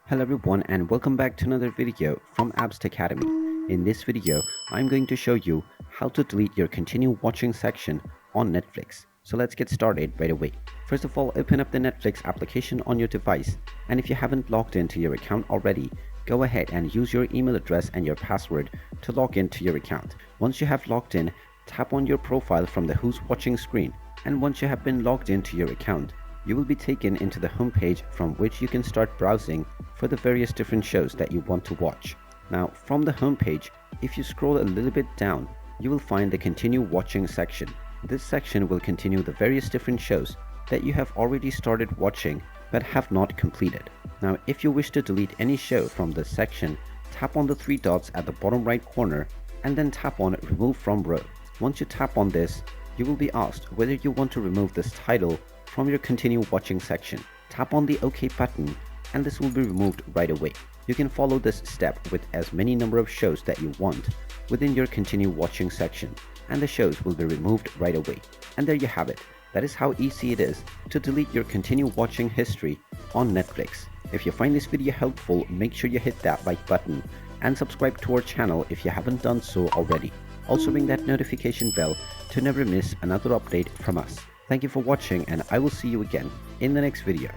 Hello everyone and welcome back to another video from Abst Academy. In this video, I'm going to show you how to delete your continue watching section on Netflix. So let's get started right away. First of all, open up the Netflix application on your device, and if you haven't logged into your account already, go ahead and use your email address and your password to log into your account. Once you have logged in, tap on your profile from the Who's Watching screen, and once you have been logged into your account, you will be taken into the home page from which you can start browsing for the various different shows that you want to watch. Now, from the home page, if you scroll a little bit down, you will find the continue watching section. This section will continue the various different shows that you have already started watching but have not completed. Now, if you wish to delete any show from this section, tap on the three dots at the bottom right corner and then tap on remove from row. Once you tap on this, you will be asked whether you want to remove this title from your continue watching section. Tap on the OK button and this will be removed right away. You can follow this step with as many number of shows that you want within your continue watching section, and the shows will be removed right away. And there you have it. That is how easy it is to delete your continue watching history on Netflix. If you find this video helpful, make sure you hit that like button and subscribe to our channel if you haven't done so already. Also ring that notification bell to never miss another update from us. Thank you for watching, and I will see you again in the next video.